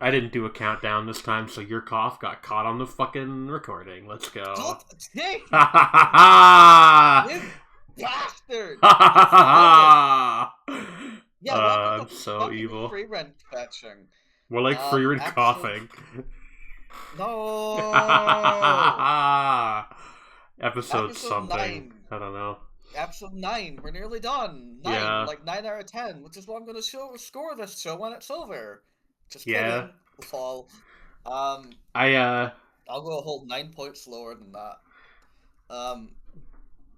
I didn't do a countdown this time, so your cough got caught on the fucking recording. Let's go. God dang! Ha ha ha You bastard! ha! Yeah, welcome I'm to so fucking evil. Frierenkvetching. We're like Freeman Episode... coughing. No! Episode Episode something. 9. I don't know. Episode 9. We're nearly done. 9. Yeah. Like 9 out of 10, which is what I'm going to score this show when it's over. Just Yeah. kidding. Fall. Um, I I'll go a whole 9 points lower than that.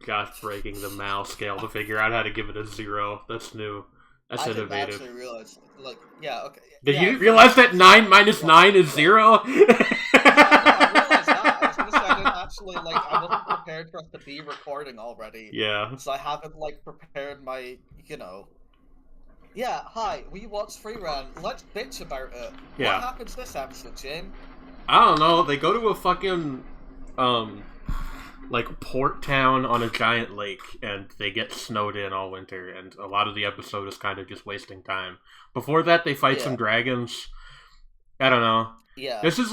Gosh, breaking the mouse scale to figure out how to give it a 0. That's new. That's I didn't innovative. actually realize. Like, yeah, okay. Did Yeah, you realize that 9 minus 9 is 0? Yeah, no, I realized that. I was gonna say I didn't actually, I wasn't prepared for us to be recording already. Yeah. So I haven't, prepared my, Yeah, hi, we watched Freerun. Let's bitch about it. Yeah. What happens this episode, Jane? I don't know. They go to a fucking, port town on a giant lake, and they get snowed in all winter, and a lot of the episode is kind of just wasting time. Before that, they fight some dragons. I don't know. Yeah. This is,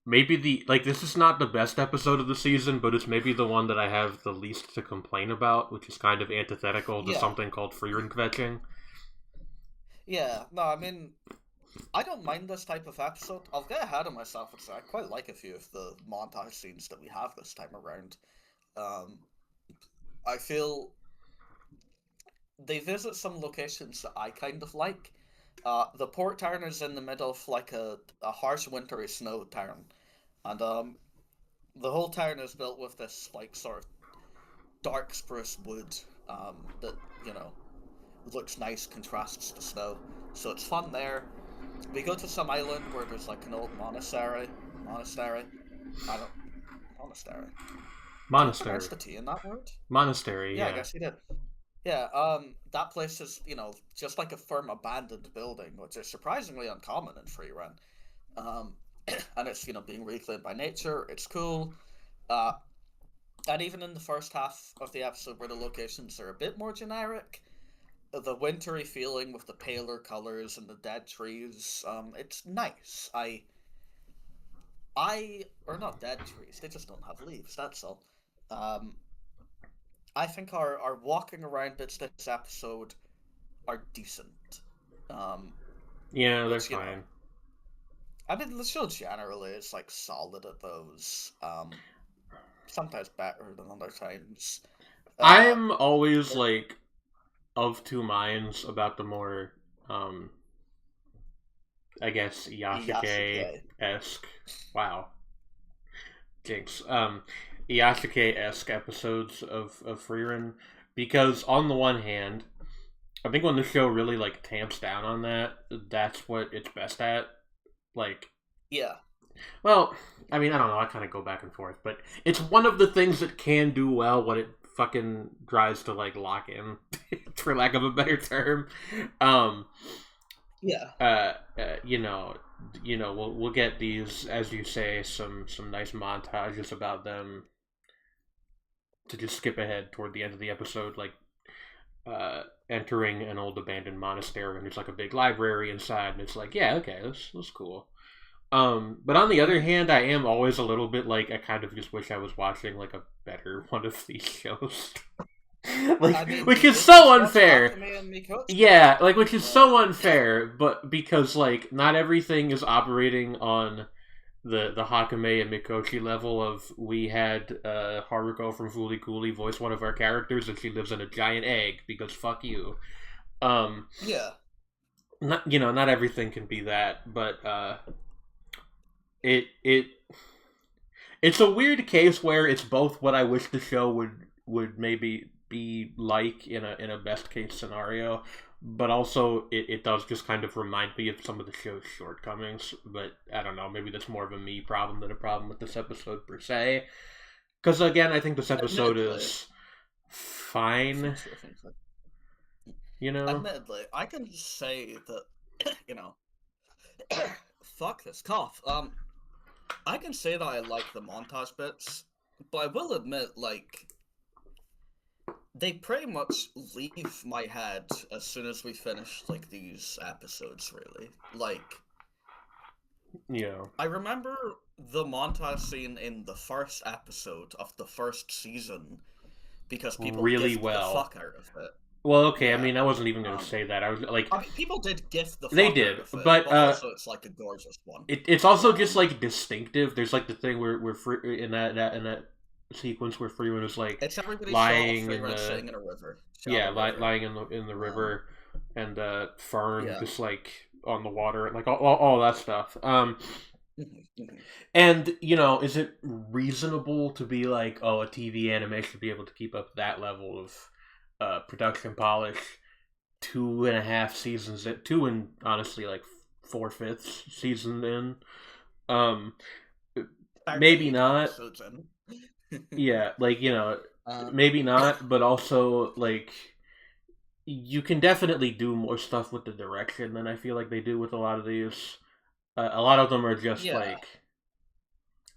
maybe this is not the best episode of the season, but it's maybe the one that I have the least to complain about, which is kind of antithetical to something called Frierenkvetching. Yeah, no, I mean, I don't mind this type of episode. I'll get ahead of myself and say I quite like a few of the montage scenes that we have this time around. I feel they visit some locations that I kind of like. The port town is in the middle of a harsh wintry snow town, and the whole town is built with this sort of dark spruce wood that looks nice, contrasts to snow, so it's fun there. We go to some island where there's an old monastery. Monastery. Monastery. Did the T in that word? Monastery. Yeah, I guess he did. Yeah, that place is, just like a firm abandoned building, which is surprisingly uncommon in Freerun. And it's, being reclaimed by nature. It's cool. And even in the first half of the episode where the locations are a bit more generic, the wintry feeling with the paler colors and the dead trees, it's nice. Or not dead trees, they just don't have leaves, that's all. I think our walking around bits this episode are decent. Yeah, they're fine. I mean, the show generally is, solid at those. Sometimes better than other times. I'm always, of two minds about the more, I guess, Yasuke-esque. Wow. Jinx. Yasuke-esque episodes of Frieren, because on the one hand, I think when the show really tamps down on that, that's what it's best at. Yeah. Well, I mean, I don't know. I kind of go back and forth, but it's one of the things that can do well when it fucking tries to lock in, for lack of a better term. We'll get these, as you say, some nice montages about them to just skip ahead toward the end of the episode, entering an old abandoned monastery, and there's a big library inside, and it's yeah, okay, that's cool. But on the other hand, I am always a little bit I kind of just wish I was watching a better one of these shows. Which is so unfair. Yeah, which is so unfair, but because not everything is operating on the Hakame and Mikoshi level of we had Haruko from Fooly Cooly voice one of our characters and she lives in a giant egg because fuck you. Yeah. Not everything can be that, but it's a weird case where it's both what I wish the show would maybe be in a best case scenario, but also it does just kind of remind me of some of the show's shortcomings. But I don't know, maybe that's more of a me problem than a problem with this episode per se. Because again, I think this episode is fine. Admittedly, I can say that fuck this cough. I can say that I like the montage bits, but I will admit, they pretty much leave my head as soon as we finish, these episodes, really. I remember the montage scene in the first episode of the first season because people really gift the well. fuck out of it. Well, okay, I Yeah. mean, I wasn't even gonna say that. I was like, I mean, people did gift the they fuck out did, of it, but but also it's like a gorgeous one. it's also just Um, like distinctive. There's like the thing where in that sequence where Freeman is like it's everybody's shot of lying in Frierenk the sitting in a river, shallow river. lying in the Um, river, and Fern yeah. just like on the water, like all that stuff. Mhm, mhm. And is it reasonable to be like, oh, a TV anime should be able to keep up that level of production polish 2.5 seasons, two and honestly like 4/5 season in? Um, maybe 38 not. episodes in. Yeah, like uh, maybe not, but also like you can definitely do more stuff with the direction than I feel like they do with a lot of these. A lot of them are just yeah. like,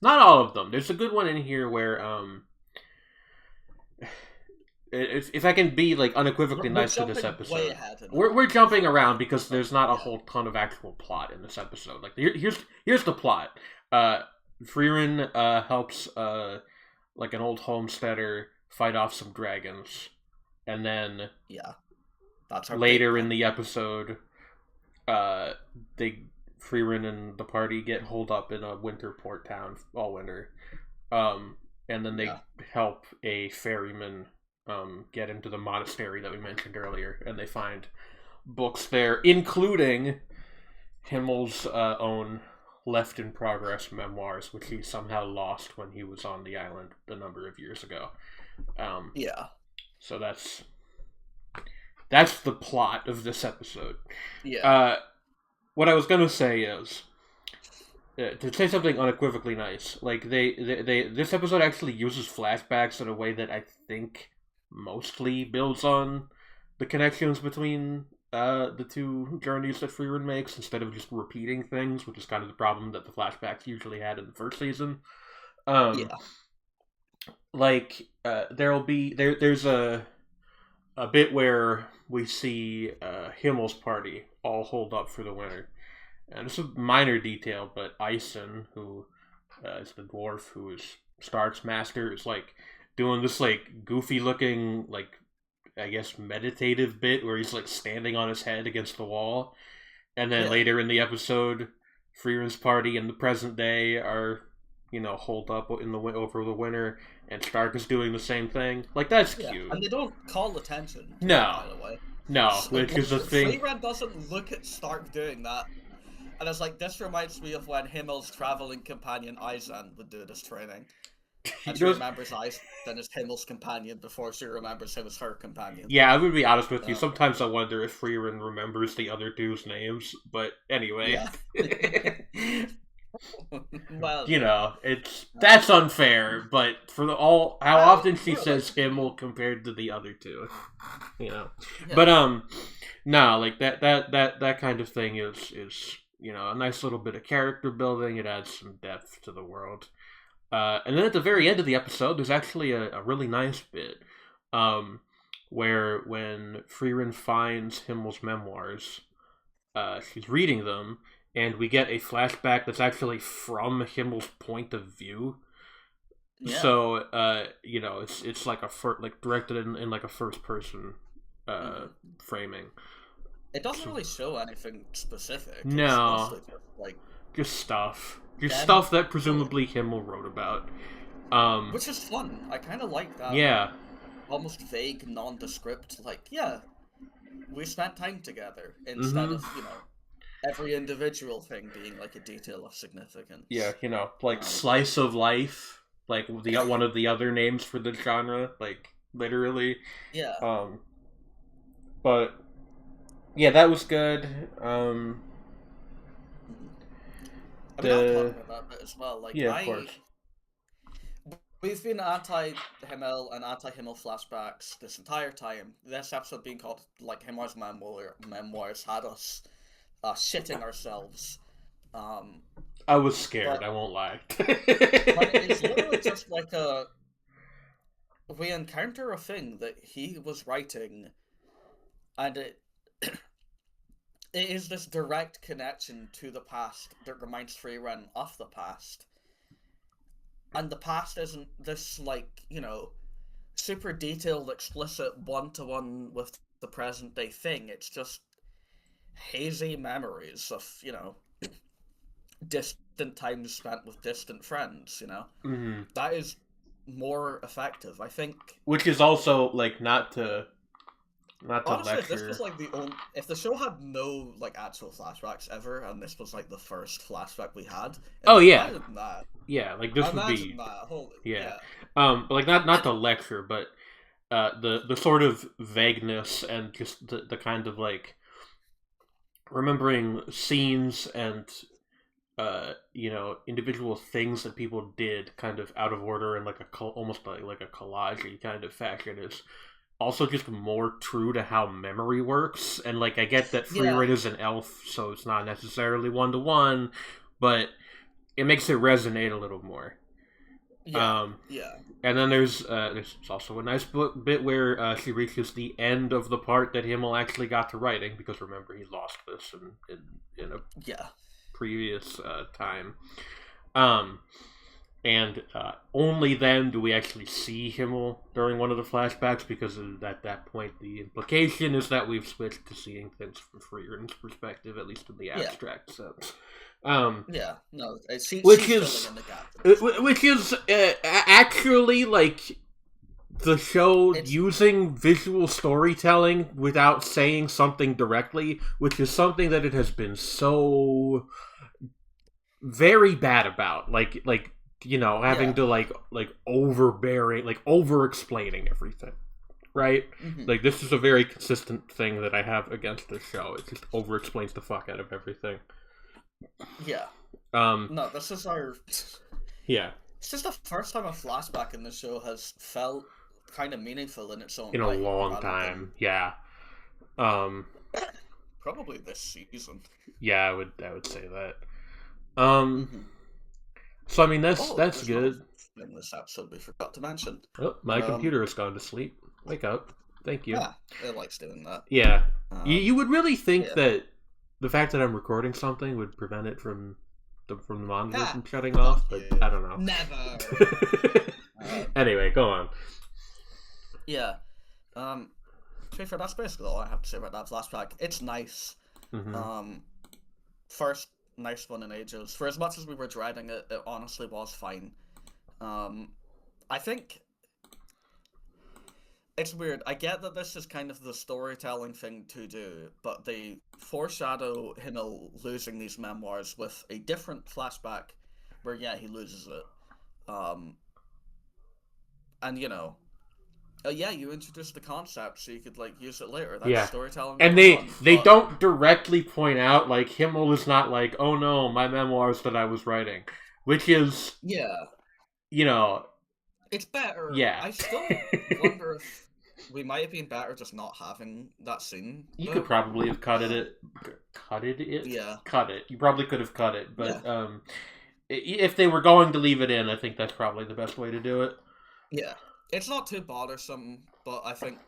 not all of them. There's a good one in here where if I can be like unequivocally We're nice to this jumping way episode, ahead in the we're manga, jumping so around because but there's not a yeah. whole ton of actual plot in this episode. Like here's the plot. Frieren helps like an old homesteader fight off some dragons, and then Yeah. That's our big later in one. the episode, uh, they Frieren and the party get holed up in a winter port town all winter. And then they Yeah. help a ferryman get into the monastery that we mentioned earlier, and they find books there, including Himmel's own left in progress memoirs, which he somehow lost when he was on the island a number of years ago. Um, Yeah. so that's the plot of this episode. Yeah. Uh, what I was gonna say is to say something unequivocally nice. Like they this episode actually uses flashbacks in a way that I think mostly builds on the connections between the two journeys that Freeman makes instead of just repeating things, which is kind of the problem that the flashbacks usually had in the first season. Um, Yeah. like there's a bit where we see Himmel's party all holed up for the winter. And it's a minor detail, but Ison, who is the dwarf who is Stark's master, is like doing this like goofy looking like I guess meditative bit where he's like standing on his head against the wall. And then Yeah. later in the episode, Freeren's party in the present day are holed up in the over the winter, and Stark is doing the same thing. Like that's Yeah. cute. And they don't call attention to it, No, by the way. no, which is a thing. Freeman doesn't look at Stark doing that. And it's like, this reminds me of when Himmel's traveling companion Aizen would do this training. And she remembers Aizen as Himmel's companion before she remembers him as her companion. Yeah, I would be honest with you. Uh, Sometimes I wonder if Freeman remembers the other two's names, but anyway. yeah. Well, That's unfair, but for how often she really, says Himmel compared to the other two, yeah. But no, like that kind of thing is a nice little bit of character building. It adds some depth to the world. And then at the very end of the episode, there's actually a really nice bit where when Frieren finds Himmel's memoirs, she's reading them, and we get a flashback that's actually from Himmel's point of view. Yeah. So, it's like directed in like a first person framing. It doesn't really show anything specific. No. It's mostly just like just stuff. Just them. stuff that presumably Himmel wrote about. Which is fun. I kind of like that. Yeah. Almost vague, nondescript. Like, yeah, we spent time together instead of every individual thing being like a detail of significance. Yeah, like slice of life, like one of the other names for the genre, like literally. Yeah. But yeah, that was good. I mean, I'll talk about that as well. Like, yeah, of course. We've been anti-Himmel and anti-Himmel flashbacks this entire time. This episode being called like Himmel's memoirs had us shitting ourselves. I was scared. I won't lie. But it's literally just like we encounter a thing that he was writing, and it is this direct connection to the past that reminds Frieren of the past. And the past isn't this, like, super detailed, explicit one-to-one with the present day thing. It's just hazy memories of, distant times spent with distant friends. Mm-hmm. That is more effective, I think. Which is also like not to Honestly, if this was lecture. like if the show had no like actual flashbacks ever, and this was like the first flashback we had, Oh yeah, imagine that. yeah. Like this would Imagine be that. Holy, yeah. yeah. But like not to lecture, but the sort of vagueness and just the kind of like remembering scenes and individual things that people did kind of out of order in like almost like a collage kind of fashion is also just more true to how memory works. And like I get that Yeah, Frieren is an elf, so it's not necessarily 1-to-1, but it makes it resonate a little more. yeah, Um, yeah, and then there's also a nice bit where she reaches the end of the part that Himmel actually got to writing, because remember he lost this in a yeah. previous time. Um, and only then do we actually see Himmel during one of the flashbacks, because at that point the implication is that we've switched to seeing things from Frieren's perspective, at least in the Yeah, abstract sense. yeah. No, Which she's filling is in the gap. which is actually like the show It's using visual storytelling without saying something directly, which is something that it has been so very bad about. Like having yeah. to like overbearing, like over explaining everything. Right? Hmm. Like this is a very consistent thing that I have against this show. It just over explains the fuck out of everything. Yeah. Um No, this is our. yeah. It's just the first time a flashback in the show has felt kind of meaningful in its own In a right, long rather than time. Yeah. Um probably this season. yeah, I would say that. Um Hmm. so I mean Oh, that's there's another good. thing in this episode we forgot to mention. Oh, my Um, computer has gone to sleep. Wake up. Thank you. it likes doing that. Yeah. You Um, would really think yeah. that the fact that I'm recording something would prevent it from the monitor Ah, from shutting fuck off, but you. I don't know. Never. Anyway, go on. Yeah. Um, to be fair, that's basically all I have to say about that flashback. It's nice. Hmm. Um, first nice one in ages. For as much as we were dreading it, it honestly was fine. Um, I think it's weird. I get that this is kind of the storytelling thing to do, but they foreshadow Himmel losing these memoirs with a different flashback where, yeah, he loses it. And, yeah, you introduced the concept so you could, like, use it later. That's Yeah. storytelling And 101. they don't directly point out, like, Himmel is not like, oh no, my memoirs that I was writing. Which is, Yeah, you know, it's better. yeah. I still wonder if we might have been better just not having that scene, You could though. probably have cutted it. Yeah, Cut it. You probably could have cut it, yeah, but if they were going to leave it in, I think that's probably the best way to do it. yeah. It's not too bothersome, but I think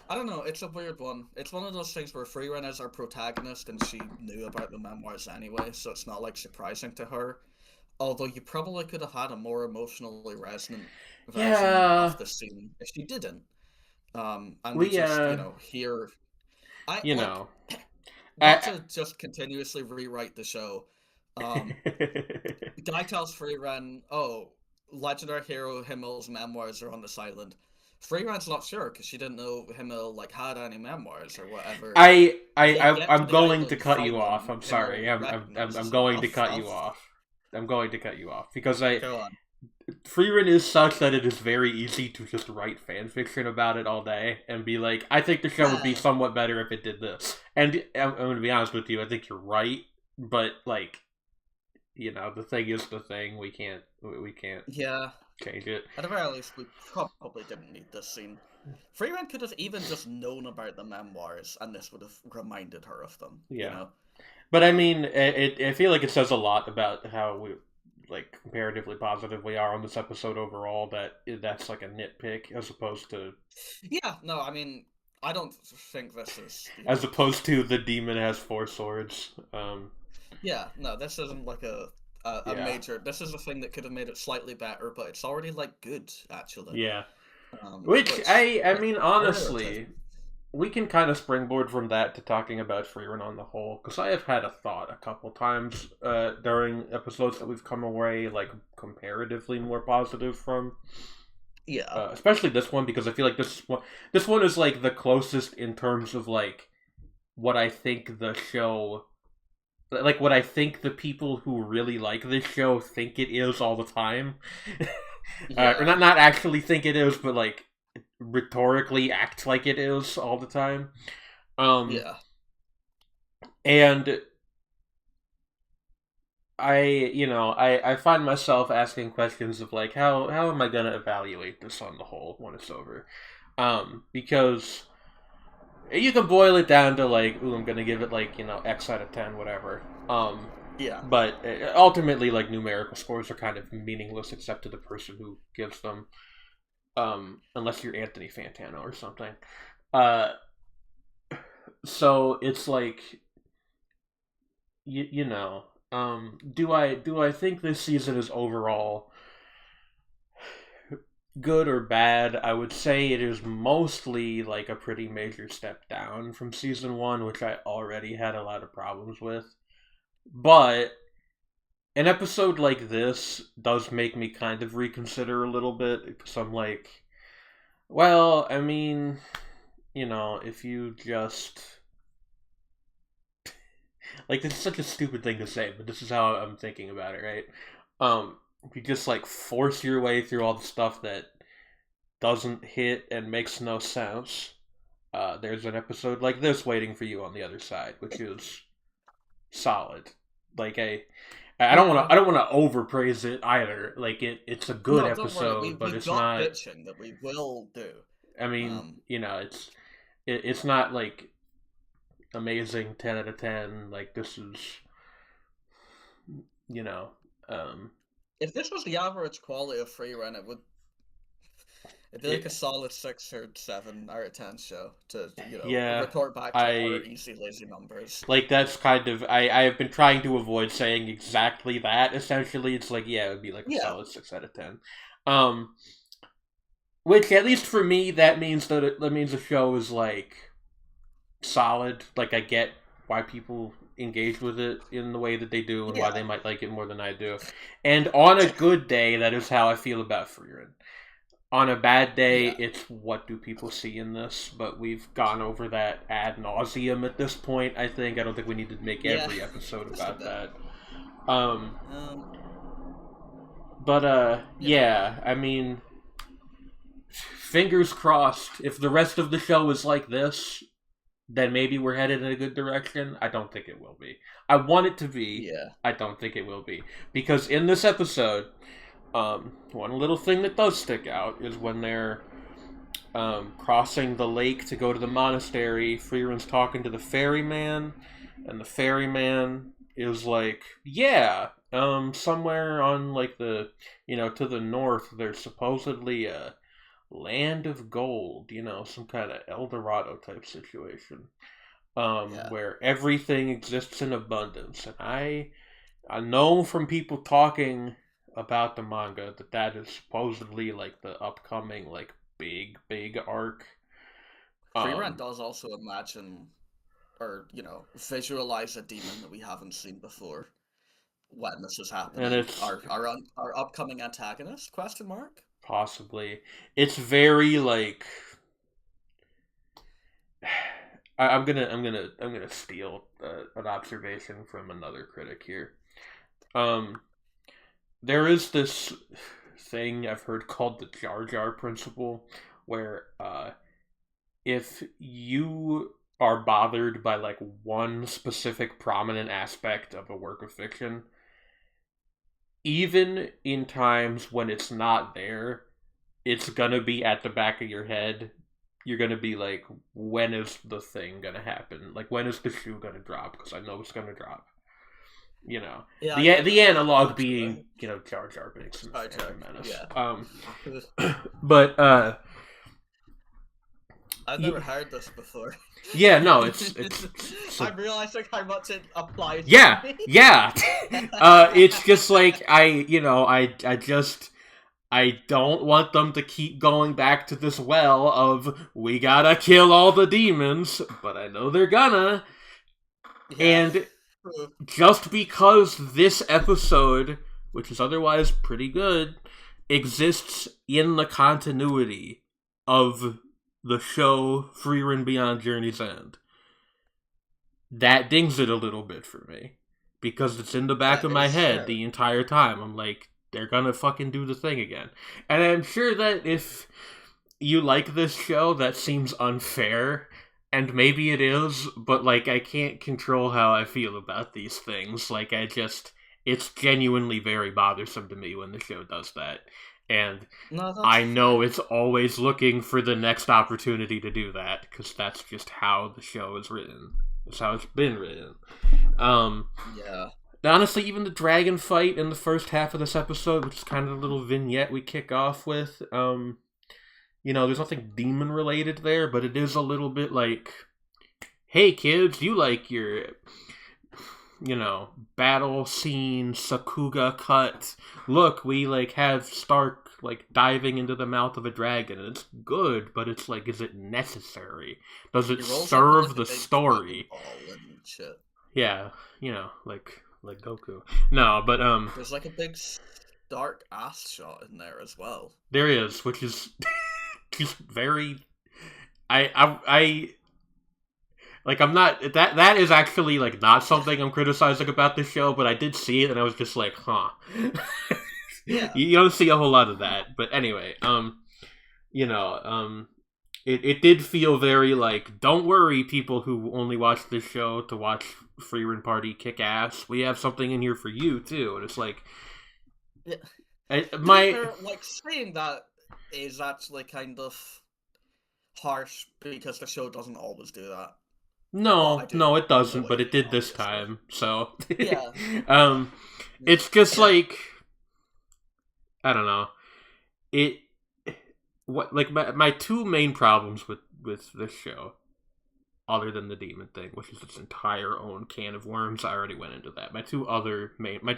I don't know. It's a weird one. It's one of those things where Freerun is our protagonist, and she knew about the memoirs anyway, so it's not like surprising to her. Although you probably could have had a more emotionally resonant version Yeah, of the scene if she didn't. And we we just hear. I you like know, not I, to just continuously rewrite the show. Guy tells Freerun, "Oh, legendary hero Himmel's memoirs are on this island." Freerun's not sure because she didn't know Himmel like had any memoirs or whatever. They get to I'm the going to island, cut you find off. them. I'm sorry. Himmel I'm recognizes going to enough cut you of. off. I'm going to cut you off because Go on. Freerun is such that it is very easy to just write fan fiction about it all day and be like, I think the show would be Ah, somewhat better if it did this. And I'm going to be honest with you, I think you're right, but like, the thing is the thing. We can't yeah. change it. At the very least, we probably didn't need this scene. Freerun could have even just known about the memoirs, and this would have reminded her of them. Yeah. But I Um, mean, I feel like it says a lot about how like comparatively positive we are on this episode overall. That's like a nitpick as opposed to yeah. No, I mean, I don't think this is, as opposed to the demon has 4 swords. Yeah, no, this isn't like a Yeah, major. This is a thing that could have made it slightly better, but it's already like good actually. yeah. Which Which I yeah, mean, I really like. honestly, we can kind of springboard from that to talking about Freerun on the whole, because I have had a thought a couple times during episodes that we've come away like comparatively more positive from. Yeah, Especially this one, because I feel like this one is like the closest in terms of like what I think the show, like what I think the people who really like this show think it is all the time, or yeah, not actually think it is, but like rhetorically act like it is all the time. Um, yeah. and I find myself asking questions of like how am I gonna evaluate this on the whole when it's over? Because you can boil it down to like, ooh, I'm gonna give it like X out of 10, whatever. Yeah. But ultimately, like numerical scores are kind of meaningless except to the person who gives them. Unless you're Anthony Fantano or something. Uh, so it's like you know. Do I think this season is overall good or bad? I would say it is mostly like a pretty major step down from season one, which I already had a lot of problems with. But an episode like this does make me kind of reconsider a little bit because I'm like, well, I mean, if you just like, this is such a stupid thing to say, but this is how I'm thinking about it, right? If you just like force your way through all the stuff that doesn't hit and makes no sense, there's an episode like this waiting for you on the other side, which is solid. Like I don't want Yeah. to overpraise it either. Like it's a good No, don't worry. episode, but We've it's got not. bitching that we will do. I mean, Um, it's not like amazing 10 out of 10. Like this is you know um if this was the average quality of free run, it'd be like a it, solid 6 or 7 out of 10 show to yeah. report back to our I easy lazy numbers. like that's kind of I have been trying to avoid saying exactly that. Essentially, it's like, yeah, it would be like a Yeah, solid 6 out of 10. um which, at least for me, that means that means the show is like solid. Like, I get why people engage with it in the way that they do and why yeah, they might like it more than I do. And on a good day, that is how I feel about Freerin. On a bad day, yeah, it's what do people see in this? But we've gone over that ad nauseum at this point. I don't think we need to make yeah. every episode Just a about bit. that. Um, Um, but you know, yeah. I mean, fingers crossed. If the rest of the show is like this, then maybe we're headed in a good direction. I don't think it will be. I want it to be. yeah, I don't think it will be, because in this episode, one little thing that does stick out is when they're crossing the lake to go to the monastery. Freeren's talking to the ferryman, and the ferryman is like, "Yeah, somewhere on like to the north, there's supposedly a land of gold. Some kind of El Dorado type situation, yeah, where everything exists in abundance." And I know from people talking about the manga that is supposedly like the upcoming like big arc. free run Um, does also imagine or visualize a demon that we haven't seen before when this is and happening. it's Our upcoming antagonist? Question mark. possibly it's very like I'm gonna steal an observation from another critic here. Um, there is this thing I've heard called the Jar Jar principle, where if you are bothered by like one specific prominent aspect of a work of fiction, even in times when it's not there, it's gonna be at the back of your head. You're gonna be like, when is the thing gonna happen? Like, when is the shoe gonna drop? Because I know it's gonna drop. Yeah, I The get the that analog actually. being Jar Jar Binks and the Jar Phantom Jar. Menace. Yeah. But I've never heard this before. Yeah, no, it's I'm realizing how much it applies yeah, to me. yeah. It's just like I don't want them to keep going back to this well of we gotta kill all the demons, but I know they're gonna. Yeah. And just because this episode, which is otherwise pretty good, exists in the continuity of the show Frieren Beyond Journey's End, that dings it a little bit for me. Because it's in the back of That my is head fair. the entire time. I'm like, they're gonna fucking do the thing again. And I'm sure that if you like this show, that seems unfair. And maybe it is, but like, I can't control how I feel about these things. Like, it's genuinely very bothersome to me when the show does that. And No, that's I know fair. it's always looking for the next opportunity to do that, because that's just how the show is written. It's how it's been written. Yeah. Honestly, even the dragon fight in the first half of this episode, which is kind of the little vignette we kick off with, there's nothing demon related there, but it is a little bit like, hey kids, you like your, battle scene, Sakuga cut. Look, we like have Stark like diving into the mouth of a dragon, and it's good, but it's like, is it necessary? Does it He rolls up with, serve like, the a big story? Dragon Ball and shit. Yeah, like Goku. No, but There's like a big dark ass shot in there as well. there is, which is just very. I like, I'm not that is actually like not something I'm criticizing about this show, but I did see it and I was just like, huh. Yeah. You don't see a whole lot of that, but anyway, it did feel very like, don't worry, people who only watch this show to watch Freeman Party kick ass. We have something in here for you too, and it's like, Yeah. Like, saying that is actually kind of harsh because the show doesn't always do that. No, Well, no, it doesn't, know but it did this obviously. time. So, Yeah. it's just like, I don't know. It what like my two main problems with this show, other than the demon thing, which is its entire own can of worms. I already went into that. My two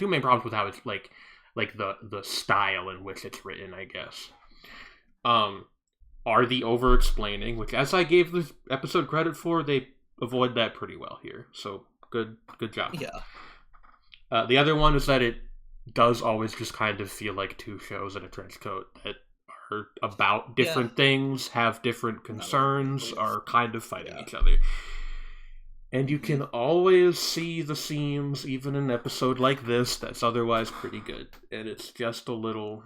main problems with how it's like the style in which it's written, I guess. Are the over explaining, which, as I gave this episode credit for, they avoid that pretty well here. So good job. Yeah. The other one is that it does always just kind of feel like two shows in a trench coat that are about different things, have different concerns, are kind of fighting each other. And you can always see the seams, even in an episode like this, that's otherwise pretty good. And it's just a little...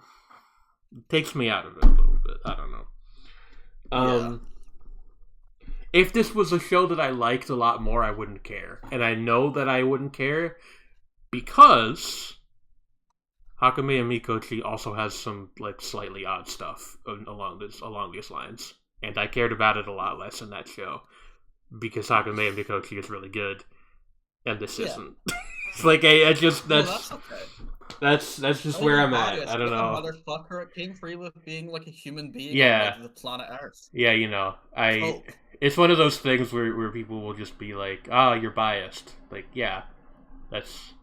It takes me out of it a little bit. I don't know. If this was a show that I liked a lot more, I wouldn't care. And I know that I wouldn't care because Hakame and Mikochi also has some like slightly odd stuff along these lines. And I cared about it a lot less in that show because Hakame and Mikochi is really good, and this isn't. It's like I just that's okay. That's just where I'm at. I don't know. Motherfucker, it came free with being like a human being on like the planet Earth. Yeah, it's one of those things where people will just be like, "Ah, you're biased." Like, yeah, that's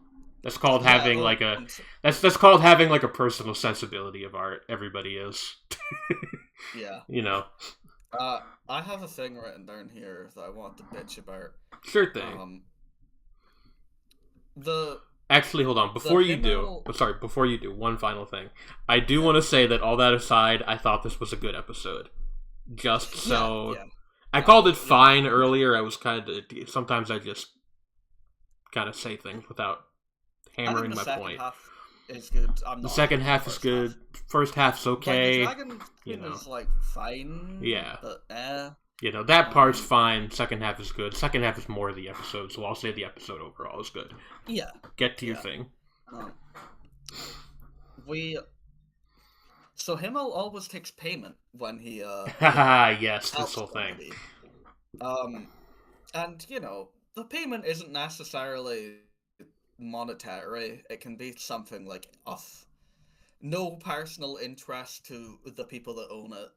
called having like a that's called having like a personal sensibility of art. Everybody is. Yeah. I have a thing written down here that I want to bitch about. Sure thing. The Actually, hold on. Before you do, one final thing. I do want to say that, all that aside, I thought this was a good episode. Just so... I called it fine earlier. I was kind of... Sometimes I just kind of say things without hammering my point. Is good. The second half is good. First half's okay. Like, the dragon is like fine. Yeah. But that part's fine. Second half is good. Second half is more of the episode, so I'll say the episode overall is good. Yeah. Get to your thing. So Himmel always takes payment when he yes, this whole thing. And the payment isn't necessarily monetary. It can be something like of no personal interest to the people that own it,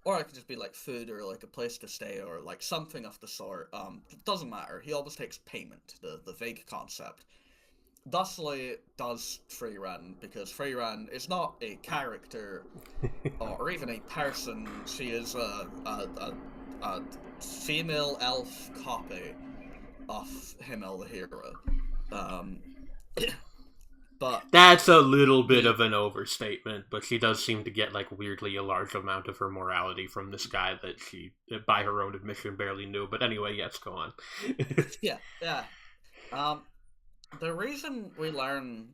or it could just be like food or like a place to stay or like something of the sort. It doesn't matter. He always takes payment, the vague concept. Thusly does Frieran, because Frieran is not a character or even a person. She is a female elf copy of Himmel the hero. Um, but That's a little bit we of an overstatement, but she does seem to get like weirdly a large amount of her morality from this guy that she, by her own admission, barely knew. But anyway, yes, go on. yeah. Um, the reason we learn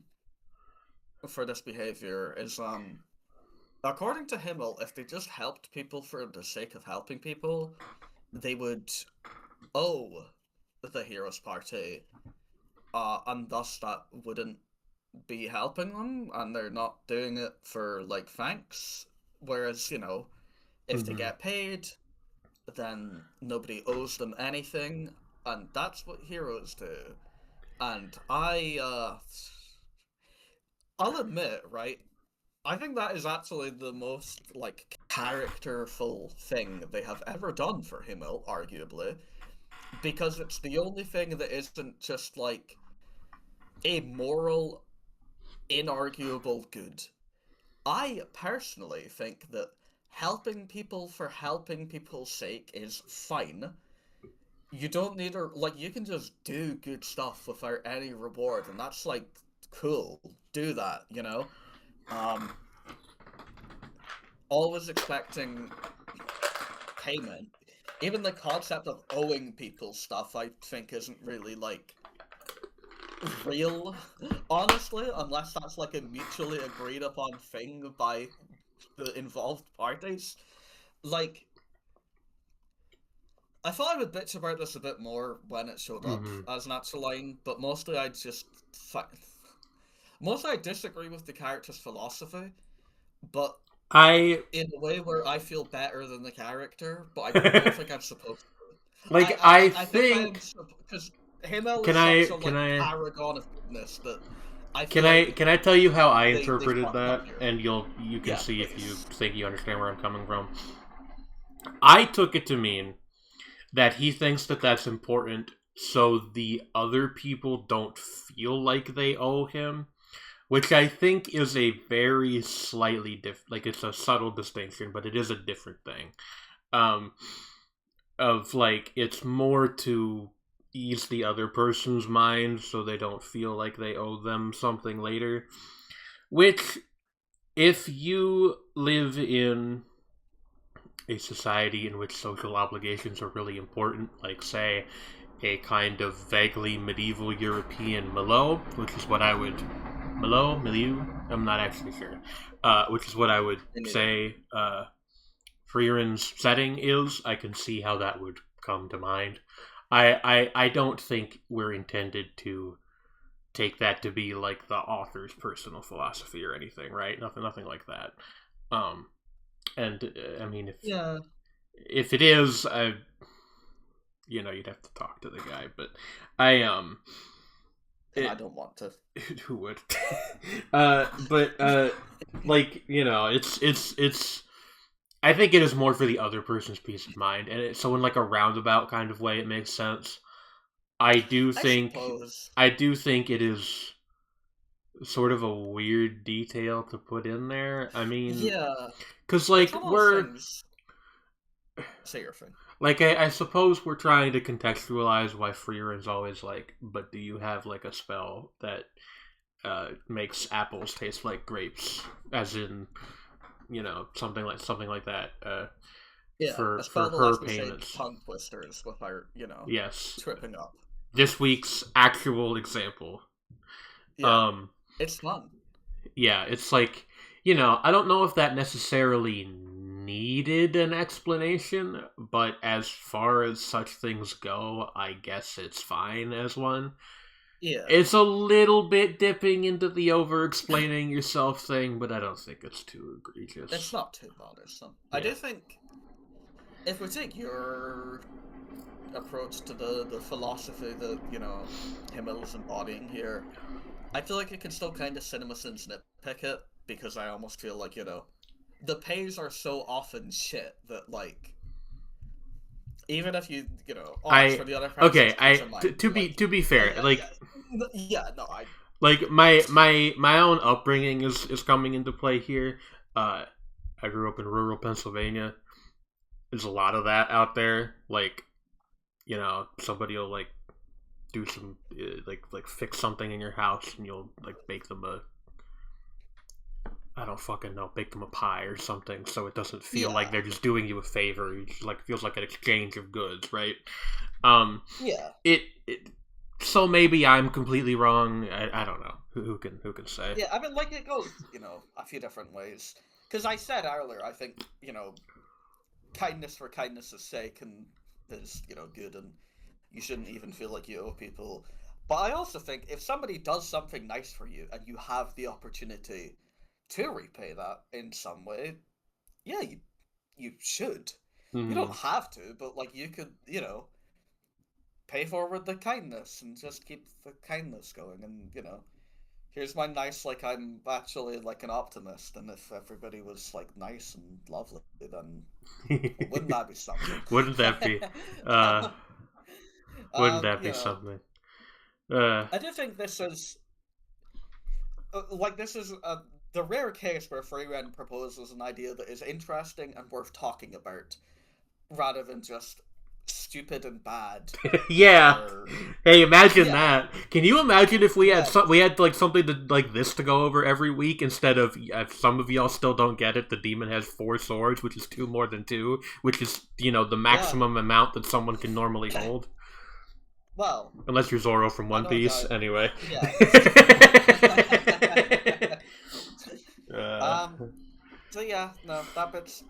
for this behavior is according to Himmel, if they just helped people for the sake of helping people, they would owe the hero's party, and thus that wouldn't be helping them, and they're not doing it for like thanks. Whereas, if they Mhm. get paid, then nobody owes them anything, and that's what heroes do. And I'll admit, right? I think that is actually the most like characterful thing they have ever done for Himmel, arguably, because it's the only thing that isn't just like a moral, inarguable good. I personally think that helping people for helping people's sake is fine. You don't need to, like, you can just do good stuff without any reward, and that's like cool. Do that, you know? Um, always expecting payment. Even the concept of owing people stuff, I think, isn't really like real, honestly, unless that's like a mutually agreed upon thing by the involved parties. Like, I thought I would bitch about this a bit more when it showed up Mhm. as an actual line, but mostly I disagree with the character's philosophy, but I in a way where I feel better than the character, but I don't think I'm supposed to. I like. I, I I think I am, think. because Himmel Can is such I? a Can like I? paragon of goodness that I Can feel I? like Can I tell you how I they interpreted fucked up that, here. and you can Yeah, see if you please. think you understand where I'm coming from. I took it to mean that he thinks that that's important, so the other people don't feel like they owe him, which I think is a very slightly different, like it's a subtle distinction, but it is a different thing. Um, of like it's more to ease the other person's mind so they don't feel like they owe them something later. Which, if you live in a society in which social obligations are really important, like say a kind of vaguely medieval European Malo, which is what I would Milieu. I'm not actually sure. Which is what I would Me neither. say Frieren's setting is. I can see how that would come to mind. I don't think we're intended to take that to be like the author's personal philosophy or anything, right? Nothing like that. Um, and I mean, Yeah, if it is, you'd have to talk to the guy. But I and I it don't want to. who would? But like it's. I think it is more for the other person's peace of mind, and so in like a roundabout kind of way, it makes sense. I do I think, suppose. I do think it is sort of a weird detail to put in there. I mean, Yeah, because it's like one of those we're things. Say your thing. like I suppose we're trying to contextualize why Freeren's always like, but do you have like a spell that makes apples taste like grapes, as in something like that Yeah, a for spell that her lets me say payments. tongue twisters without, Yes, tripping up. this week's actual example. Yeah, Um, it's fun. yeah, it's like I don't know if that necessarily needed an explanation, but as far as such things go, I guess it's fine as one. Yeah, It's a little bit dipping into the over explaining yourself thing, but I don't think it's too it's egregious. not too bothersome. I Yeah. do think if we take your approach to the philosophy that, Himmel is embodying here, I feel like it can still kind of CinemaSins nitpick it, because I almost feel like, the pays are so often shit that, like, even if you know, for the other person's peace of mind, to be fair, like, no, I like my own upbringing is coming into play here. I grew up in rural Pennsylvania. There's a lot of that out there. Like, you know, somebody will like do some like fix something in your house, and you'll like bake them a, I don't fucking know, bake them a pie or something, so it doesn't feel like they're just doing you a favor. It just like feels like an exchange of goods, right? Yeah. It so maybe I'm completely wrong. I don't know. Who can say? Yeah, I mean, like, it goes, a few different ways. Because I said earlier, I think, kindness for kindness' sake is, good, and you shouldn't even feel like you owe people. But I also think if somebody does something nice for you and you have the opportunity to repay that in some way, yeah, you should. You don't have to, but, like, you could, pay forward the kindness and just keep the kindness going, and, here's my nice, like, I'm actually, like, an optimist, and if everybody was, like, nice and lovely, then wouldn't that be something? Wouldn't that be? Wouldn't that be something? I do think this is, the rare case where Frieren proposes an idea that is interesting and worth talking about, rather than just stupid and bad. Yeah. Hey, imagine that. Can you imagine if we had like something like this to go over every week instead of, if some of y'all still don't get it, the demon has 4 swords, which is 2 more than 2, which is, the maximum amount that someone can normally hold. Well, unless you're Zoro from One Piece, anyway. Yeah. So yeah, no, that bit's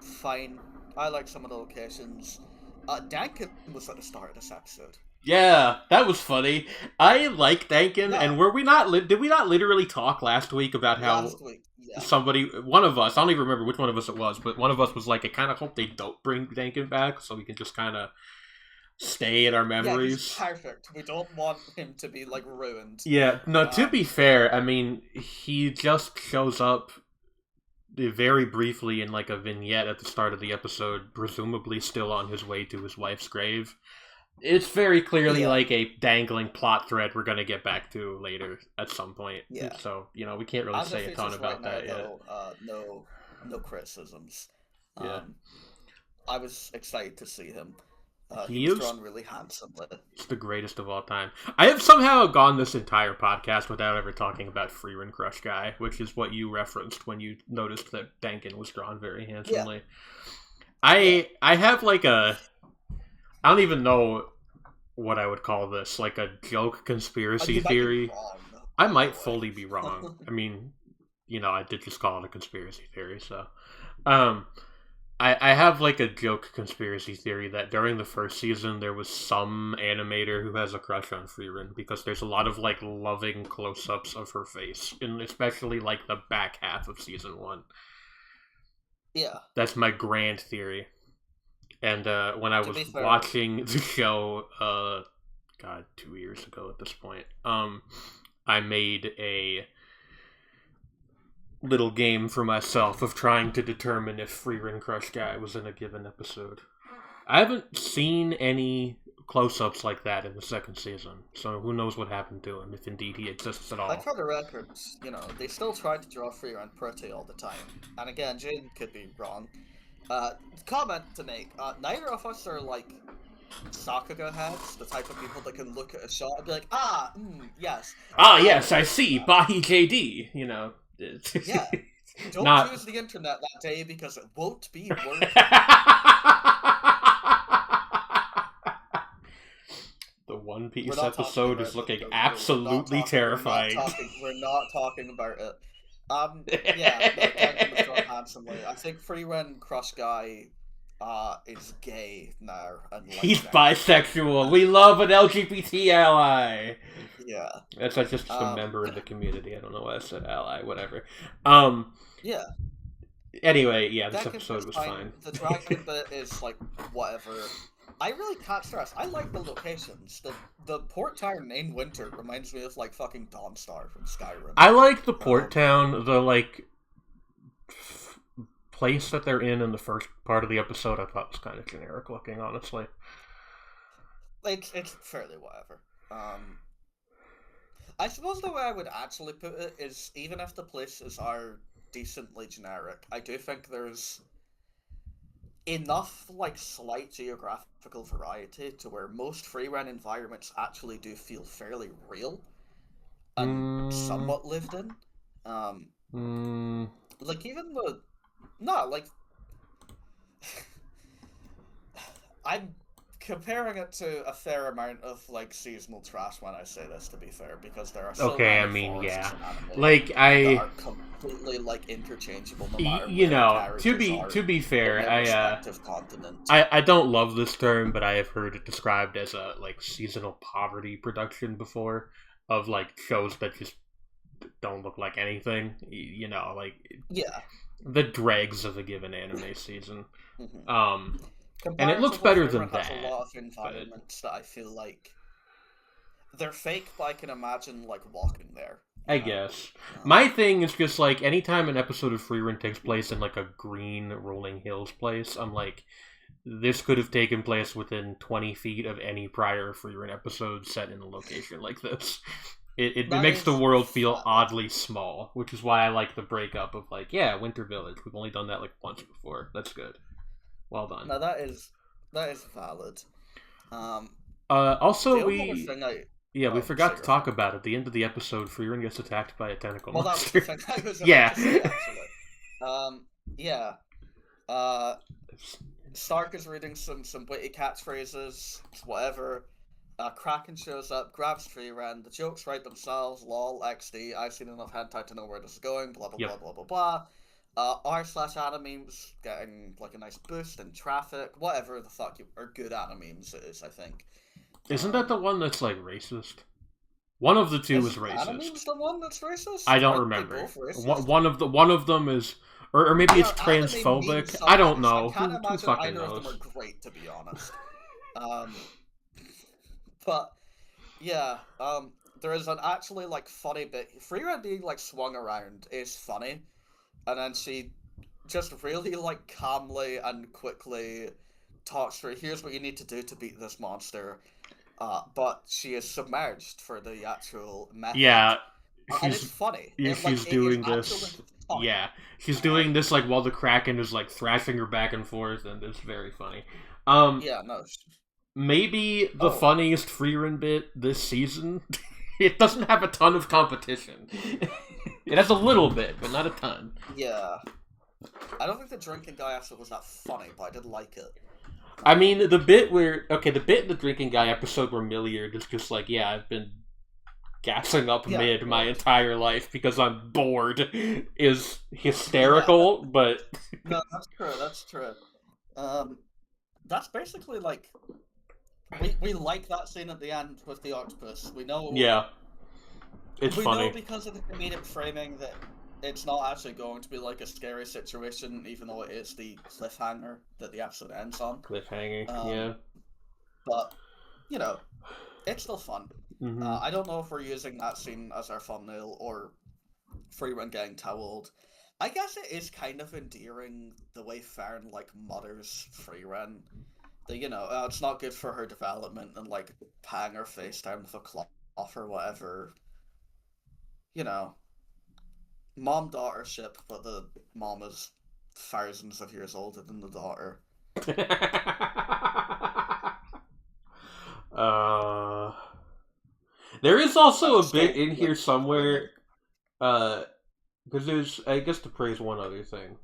fine. I like some of the locations. Dankin was at the start of this episode. Yeah, that was funny. I like Dankin, and were we not? Did we not literally talk last week about how one of us, I don't even remember which one of us it was, but one of us was like, I kind of hope they don't bring Dankin back so we can just kind of stay in our memories. Yeah, he's perfect. We don't want him to be, like, ruined. Yeah, no, to be fair, I mean, he just shows up very briefly in, like, a vignette at the start of the episode, presumably still on his way to his wife's grave. It's very clearly like a dangling plot thread we're going to get back to later at some point. Yeah. So, we can't really say a ton about that yet. No criticisms. Yeah. I was excited to see him. He was drawn really handsomely. He's the greatest of all time. I have somehow gone this entire podcast without ever talking about Frierenkvetching guy, which is what you referenced when you noticed that Dankin was drawn very handsomely. Yeah. I have like I don't even know what I would call this, like a joke conspiracy theory. I might fully be wrong. I mean, I did just call it a conspiracy theory, so. I have like a joke conspiracy theory that during the first season there was some animator who has a crush on Frieren because there's a lot of like loving close-ups of her face, and especially like the back half of season 1. Yeah. That's my grand theory. And when I was watching the show, 2 years ago at this point, I made a little game for myself of trying to determine if Frierenkvetching guy was in a given episode. I haven't seen any close-ups like that in the second season, so who knows what happened to him, if indeed he exists at all. Like, for the records, they still try to draw Frieren pretty all the time. And again, Jane could be wrong. Comment to make. Neither of us are, like, Sakuga heads, the type of people that can look at a shot and be like, yes. Yes, I see, Bahi JD, Yeah. Don't use the internet that day because it won't be working. The One Piece episode is looking absolutely terrifying. We're not talking about it. Dankin was drawn handsomely. I think Frierenkvetching guy is gay now. He's bisexual. We love an LGBT ally. Yeah. That's just a member of the community. I don't know why I said ally, whatever. Yeah. Anyway, this episode was fine. The dragon bit is, like, whatever. I really can't stress. I like the locations. The port town in winter reminds me of, like, fucking Dawnstar from Skyrim. I like the port town, the, like, place that they're in the first part of the episode, I thought was kind of generic looking, honestly. It's fairly whatever. I suppose the way I would actually put it is, even if the places are decently generic, I do think there's enough like slight geographical variety to where most free-run environments actually do feel fairly real and Mm, somewhat lived in. Um, mm, like even the no, like I'm comparing it to a fair amount of like seasonal trash when I say this, to be fair, because there are so okay, I many mean, yeah. forests in anime Like, that are completely like interchangeable no matter you where the know, characters are to be in fair, their respective continent. I don't love this term, but I have heard it described as a like seasonal poverty production before, of like shows that just don't look like anything. You know, like Yeah. the dregs of a given anime season. hmm Um, and it looks Comparatively, better than Freeman has a that, lot of but environments that I feel like they're fake, but I can imagine like walking there. I You know. guess Um, my thing is just like anytime an episode of Free Run takes place in like a green rolling hills place, I'm like, this could have taken place within 20 feet of any prior Free Run episode set in a location like this. It that makes the is world feel valid. oddly small, which is why I like the breakup of like, yeah, Winter Village. We've only done that like once before. That's good. Well done. Now that is valid. Um, Also, the only other thing I we oh, forgot say to your talk thing. about at the end of the episode. Freeran gets attacked by a tentacle Well, that was the monster. thing I was about Yeah. to say actually. Yeah. Uh, Stark is reading some witty catchphrases, whatever. Kraken shows up, grabs Freeran. The jokes write themselves. Lol, XD. I've seen enough hentai to know where this is going. Blah blah Yep. blah blah blah blah. R/animemes getting like a nice boost in traffic. Whatever the fuck are good animemes it is, I think. Isn't that the one that's like racist? One of the two Is is racist. animemes the one that's racist? I don't Aren't they remember. both racist? One of them is, or maybe They it's are anime meme transphobic. I don't subjects. I know. can't Who imagine fucking either of them are knows? great, to be honest. Um, but yeah, there is an actually like funny bit. Freeran being like swung around is funny, and then she just really like calmly and quickly talks through. Here's what you need to do to beat this monster. But she is submerged for the actual method, Yeah, and it's she's funny. she's It is doing actually this. funny. Yeah, she's doing Um, this like while the Kraken is like thrashing her back and forth, and it's very funny. yeah, no. Maybe the Oh, funniest Freerun bit this season. It doesn't have a ton of competition. It has a little bit, but not a ton. yeah. I don't think the drinking guy episode was that funny, but I did like it. I mean, Um, the bit in the drinking guy episode where Milliard is just like, yeah, I've been gassing up yeah, mid my bored. entire life because I'm bored is Yeah, hysterical, but no, that's true. That's true. Um, that's basically like we like that scene at the end with the octopus. yeah, it's We know funny. because of the comedic framing that it's not actually going to be like a scary situation, even though it is the cliffhanger that the episode ends on. Cliffhanger, Um, yeah. but you know, it's still fun. Hmm. I don't know if we're using that scene as our thumbnail or Freeman getting toweled. I guess it is kind of endearing the way Farron like mutters Freeran. That it's not good for her development and like pang her face down with a cloth or whatever. You know, mom daughter ship, but the mom is thousands of years older than the daughter. uh, there is And also it's a bit still in like here somewhere. framing. Because there's, I guess, to praise one other thing.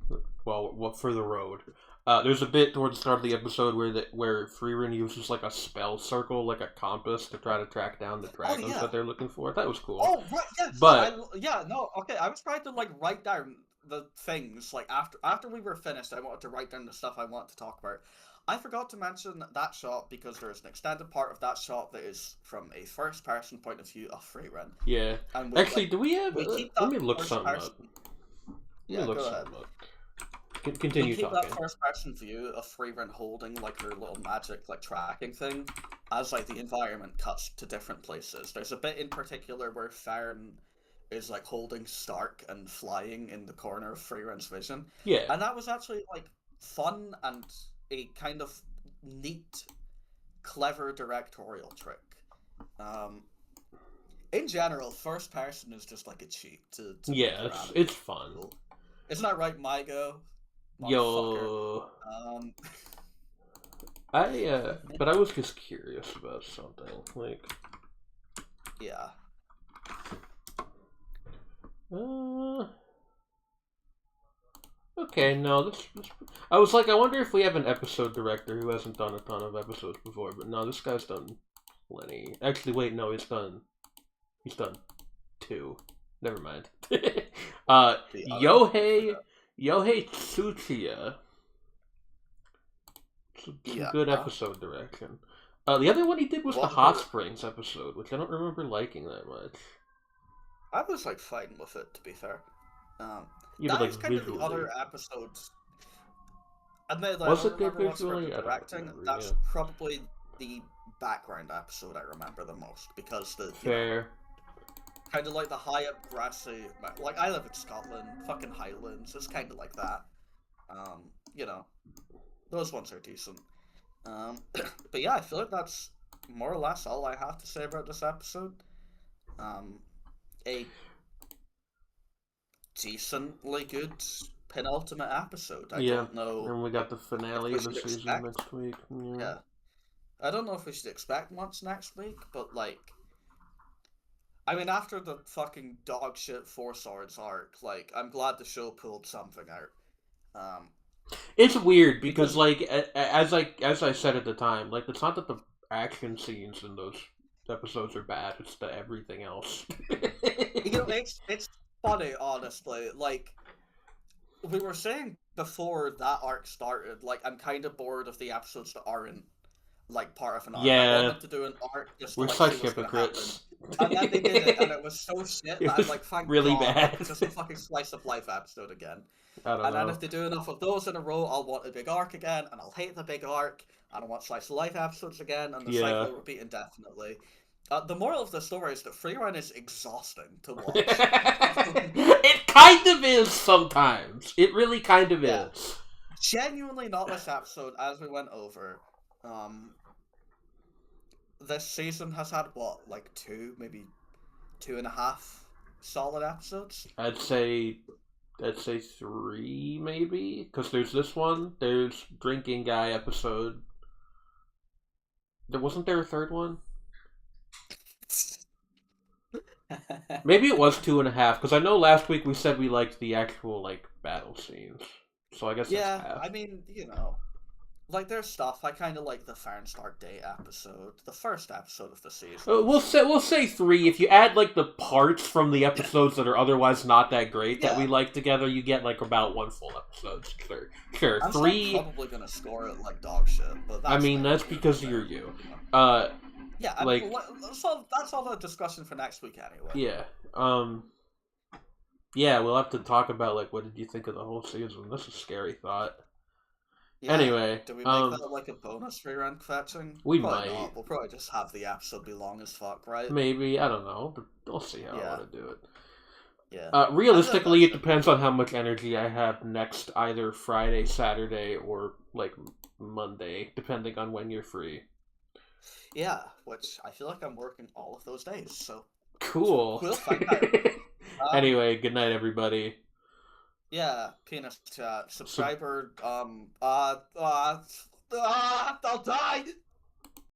Well, what for the road? There's a bit towards the start of the episode where Freeran uses like a spell circle, like a compass, to try to track down the Oh dragons yeah. that they're looking for. That was cool. Oh right, yes. But Yeah, no, okay. I was trying to like write down the things like after we were finished. I wanted to write down the stuff I want to talk about. I forgot to mention that shot because there is an extended part of that shot that is from a first person point of view of Freeran, yeah, and actually, do we have? we keep Let that me look first something up. person. Let me Yeah, look go ahead. something up. We Continue keep that talking. first person view of Freeran holding like her little magic like tracking thing as like the environment cuts to different places. There's a bit in particular where Farron is like holding Stark and flying in the corner of Frieren's vision, Yeah. and that was actually like fun and a kind of neat, clever directorial trick. Um, in general, first person is just like a cheat to make Yeah, your anime it's fun. cool. Isn't that right, Mygo? Motherfucker. Yo, Um, but I was just curious about something. Like, yeah. Okay, no, this. I was like, I wonder if we have an episode director who hasn't done a ton of episodes before, but no, this guy's done plenty. Actually, wait, no, he's done 2. Never mind. Yohei Tsuchiya. Some Yeah. good episode direction. The other one he did was the Hot Springs episode, which I don't remember liking that much. I was like fine with it, to be fair. Yeah, that but, was like, kind visually. of the other episodes. Admit that Was I it don't good remember much visually? about I the don't directing. remember, That's yeah. probably the background episode I remember the most because Fair. Kind of like the high up grassy. Like I live in Scotland, fucking Highlands. It's kind of like that. You know, those ones are decent. But yeah, I feel like that's more or less all I have to say about this episode. A decently good penultimate episode. I don't know. And we got the finale of the season expect. next week. Yeah. I don't know if we should expect much next week, but like, I mean, after the fucking dog shit Four Swords arc, like, I'm glad the show pulled something out. It's weird because like as I said at the time, like it's not that the action scenes in those episodes are bad; it's the everything else. You know, it's funny, honestly. Like we were saying before that arc started, like I'm kind of bored of the episodes that aren't like part of an arc. Yeah. I wanted to do an arc just to We're like such see what's hypocrites. And then they did it, and it was so shit that I'm like, thank really God, bad. it's just a fucking slice of life episode again. I don't know. Then if they do enough of those in a row, I'll want a big arc again, and I'll hate the big arc, and I'll want slice of life episodes again, and the cycle will repeat indefinitely. The moral of the story is that Freerun is exhausting to watch. It kind of is sometimes. It really kind of is. Genuinely not this episode, as we went over. This season has had what, like 2, maybe 2.5 solid episodes? I'd say 3 maybe, because there's this one, there's Drinking Guy episode. Wasn't there a third one? Maybe it was 2.5, because I know last week we said we liked the actual like battle scenes, so I guess that's half. I mean, you know, like there's stuff. I kind of like the Farnstar Day episode, the first episode of the season. We'll say 3. If you add like the parts from the episodes that are otherwise not that great that we like together, you get like about 1 full episode. Sure. I'm 3. Probably gonna score it like dog shit, but that's I mean that's because you're you. Yeah, like, so that's all the discussion for next week anyway. Yeah. Yeah, we'll have to talk about like what did you think of the whole season. This is a scary thought. Yeah, anyway, do we make that like a bonus Frierenkvetching? We probably might. Not. We'll probably just have the episode be long as fuck, right? Maybe, I don't know, but we'll see how I want to do it. Yeah. Realistically, it depends on how much energy I have next either Friday, Saturday, or like Monday, depending on when you're free. Yeah, which I feel like I'm working all of those days, so cool. We'll find out. Anyway, good night, everybody. Yeah, penis chat. Subscriber, I'll die.